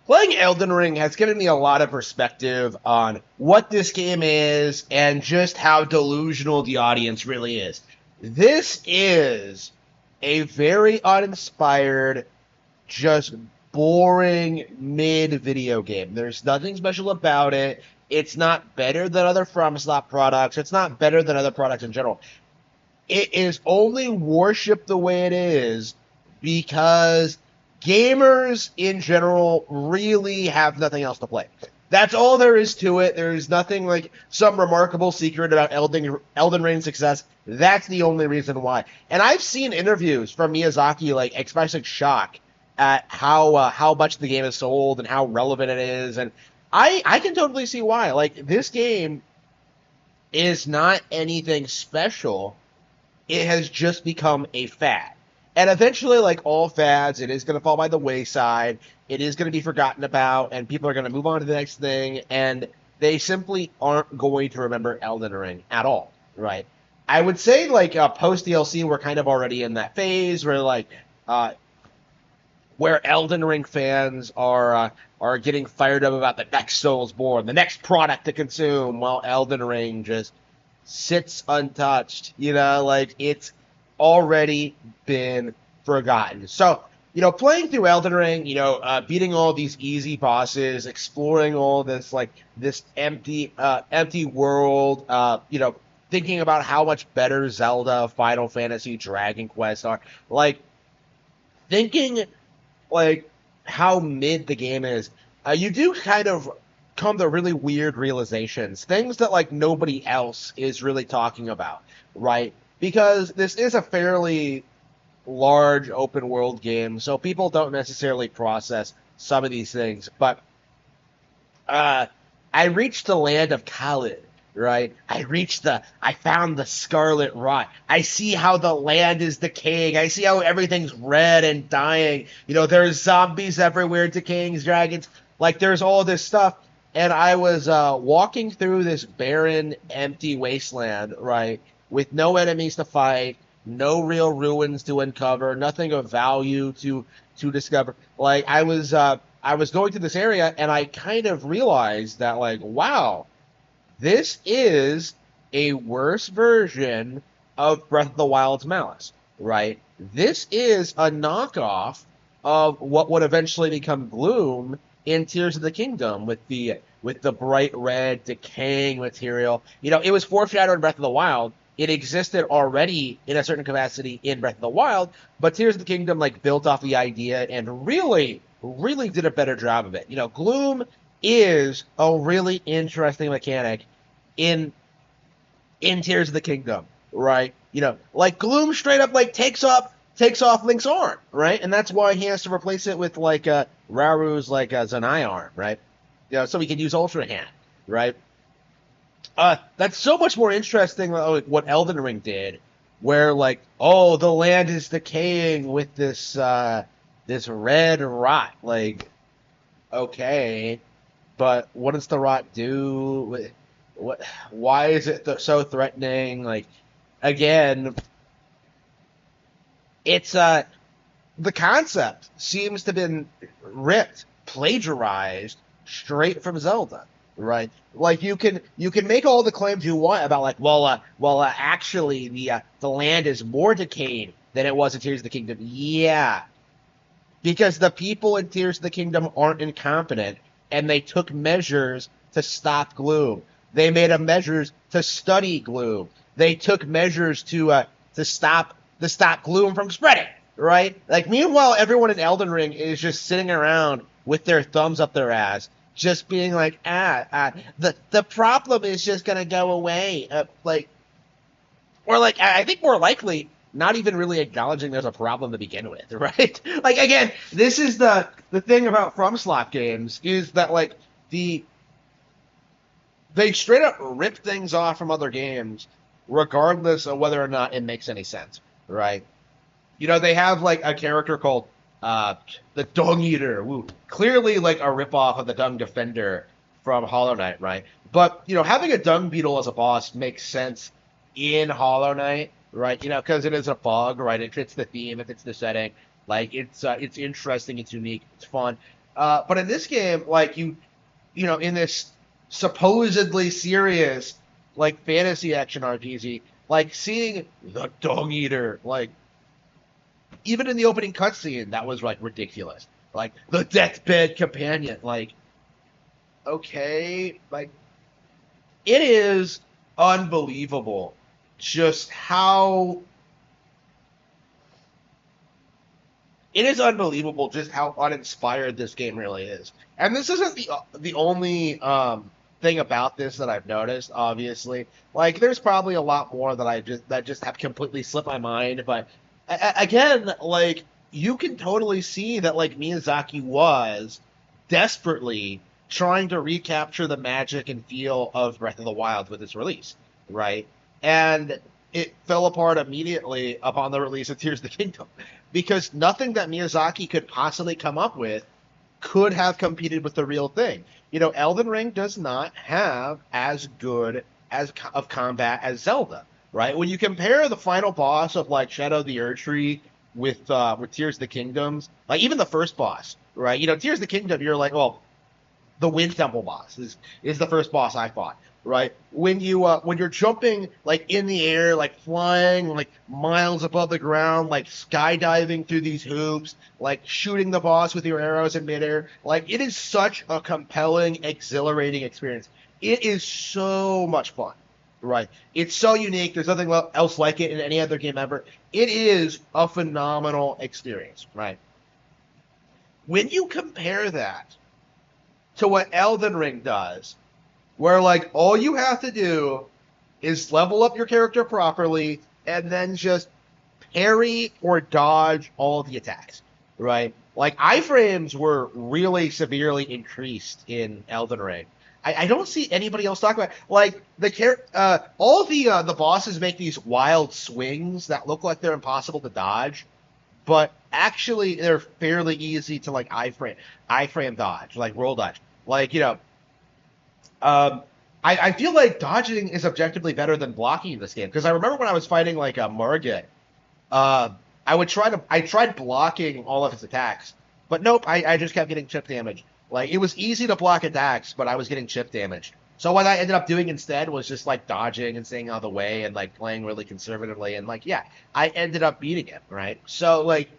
Playing Elden Ring has given me a lot of perspective on what this game is and just how delusional the audience really is. This is a very uninspired, just boring mid video game. There's nothing special about it. It's not better than other FromSoftware products. It's not better than other products in general. It is only worshipped the way it is because gamers in general really have nothing else to play. That's all there is to it. There's nothing like some remarkable secret about Elden Ring's success. That's the only reason why. And I've seen interviews from Miyazaki like expressing shock at how much the game is sold and how relevant it is, and I can totally see why. Like this game is not anything special. It has just become a fad. And eventually, like all fads, it is going to fall by the wayside. It is going to be forgotten about, and people are going to move on to the next thing, and they simply aren't going to remember Elden Ring at all, right? I would say, like, post DLC, we're kind of already in that phase where, like, where Elden Ring fans are getting fired up about the next Soulsborne, the next product to consume, while Elden Ring just sits untouched. You know, like it's already been forgotten. So, playing through Elden Ring, beating all these easy bosses, exploring all this like this empty world, thinking about how much better Zelda, Final Fantasy, Dragon Quest are, like thinking like how mid the game is, you do kind of come to really weird realizations, things that like nobody else is really talking about, right? Because this is a fairly large open world game, so people don't necessarily process some of these things. But I reached the land of Khalid, right? I found the Scarlet Rot. I see how the land is decaying. I see how everything's red and dying. There's zombies everywhere, decaying dragons. Like, there's all this stuff. And I was walking through this barren, empty wasteland, right? With no enemies to fight, no real ruins to uncover, nothing of value to discover. Like, I was going to this area, and I kind of realized that, like, wow, this is a worse version of Breath of the Wild's Malice, right? This is a knockoff of what would eventually become Gloom in Tears of the Kingdom with the bright red decaying material. It was foreshadowed in Breath of the Wild. It existed already in a certain capacity in Breath of the Wild, but Tears of the Kingdom like built off the idea and really, really did a better job of it. Gloom is a really interesting mechanic in Tears of the Kingdom, right? Like Gloom straight up like takes off Link's arm, right? And that's why he has to replace it with like Raru's like Zanai arm, right? So he can use Ultra Hand, right? That's so much more interesting than like, what Elden Ring did, where like, oh, the land is decaying with this red rot. Like, okay, but what does the rot do? What? Why is it so threatening? Like, again, it's the concept seems to have been ripped, plagiarized straight from Zelda, right? Like you can make all the claims you want about like, actually the land is more decayed than it was in Tears of the Kingdom. Yeah, because the people in Tears of the Kingdom aren't incompetent, and they took measures to stop Gloom. They made measures to study Gloom. They took measures to stop Gloom from spreading, right? Like, meanwhile, everyone in Elden Ring is just sitting around with their thumbs up their ass, just being like, the problem is just gonna go away, or like, I think more likely, not even really acknowledging there's a problem to begin with, right? Like, again, this is the thing about FromSoftware games is that like they straight up rip things off from other games, regardless of whether or not it makes any sense, right? They have like a character called the Dung Eater, woo, clearly like a ripoff of the Dung Defender from Hollow Knight, right? But having a Dung Beetle as a boss makes sense in Hollow Knight, right? Because it is a bug, right? It fits the theme, it fits the setting. Like it's interesting, it's unique, it's fun. But in this game, like in this supposedly serious like fantasy action RPG, like seeing the Dung Eater, like even in the opening cutscene, that was like ridiculous. Like the deathbed companion, like okay, like it is unbelievable just how it is unbelievable just how uninspired this game really is. And this isn't the only thing about this that I've noticed. Obviously, like there's probably a lot more that just have completely slipped my mind. But again, like you can totally see that like Miyazaki was desperately trying to recapture the magic and feel of Breath of the Wild with its release, right? And it fell apart immediately upon the release of Tears of the Kingdom because nothing that Miyazaki could possibly come up with could have competed with the real thing. Elden Ring does not have as good as of combat as Zelda, right? When you compare the final boss of like Shadow of the Erdtree with Tears of the Kingdoms, like even the first boss, right? Tears of the Kingdom, you're like, well, the Wind Temple boss is the first boss I fought, right? When you're jumping like in the air, like flying like miles above the ground, like skydiving through these hoops, like shooting the boss with your arrows in midair, like it is such a compelling, exhilarating experience. It is so much fun, right? It's so unique. There's nothing else like it in any other game ever. It is a phenomenal experience, right? When you compare that to what Elden Ring does, where like all you have to do is level up your character properly and then just parry or dodge all of the attacks, right? Like iframes were really severely increased in Elden Ring. I don't see anybody else talk about like all the bosses make these wild swings that look like they're impossible to dodge, but actually they're fairly easy to like iframe dodge, like roll dodge. Like, um, I feel like dodging is objectively better than blocking in this game because I remember when I was fighting like a Margit, uh, I tried blocking all of his attacks, but nope, I just kept getting chip damage. Like it was easy to block attacks, but I was getting chip damage. So what I ended up doing instead was just like dodging and staying out of the way and like playing really conservatively and like yeah, I ended up beating him, right? So like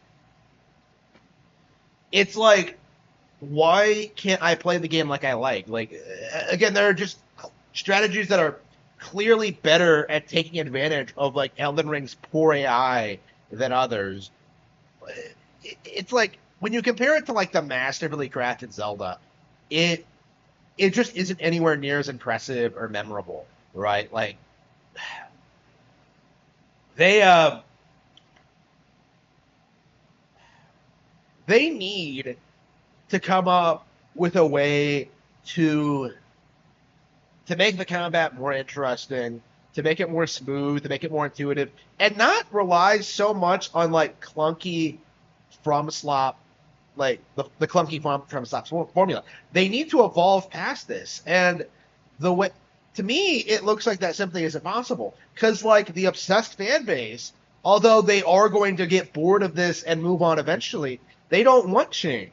it's like why can't I play the game like I like? Like, again, there are just strategies that are clearly better at taking advantage of like Elden Ring's poor AI than others. It's like when you compare it to like the masterfully crafted Zelda, it it just isn't anywhere near as impressive or memorable, right? Like they they need to come up with a way to to make the combat more interesting, to make it more smooth, to make it more intuitive, and not rely so much on like clunky from slop, like the clunky from slop formula. They need to evolve past this, and the way to me it looks like that simply isn't possible because like the obsessed fan base, although they are going to get bored of this and move on eventually, they don't want change.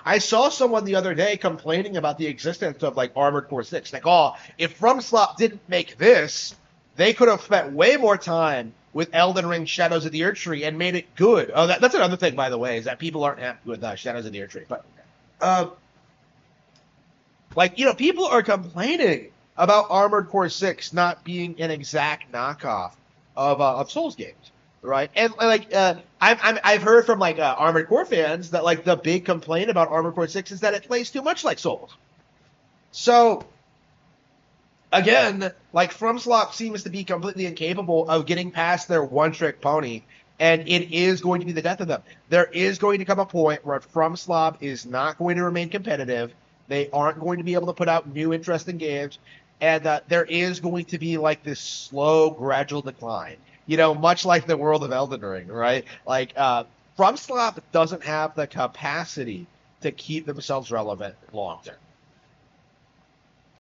I saw someone the other day complaining about the existence of like Armored Core 6. Like, oh, if FromSoftware didn't make this, they could have spent way more time with Elden Ring Shadows of the Erdtree and made it good. Oh, that's another thing, by the way, is that people aren't happy with Shadows of the Erdtree. But, uh, people are complaining about Armored Core 6 not being an exact knockoff of Souls games, right? And I've heard from like Armored Core fans that like the big complaint about Armored Core 6 is that it plays too much like Souls. So again, like FromSoftware seems to be completely incapable of getting past their one-trick pony, and it is going to be the death of them. There is going to come a point where FromSoftware is not going to remain competitive. They aren't going to be able to put out new, interesting games, and there is going to be like this slow, gradual decline. Much like the world of Elden Ring, right? Like, FromSoftware doesn't have the capacity to keep themselves relevant long term.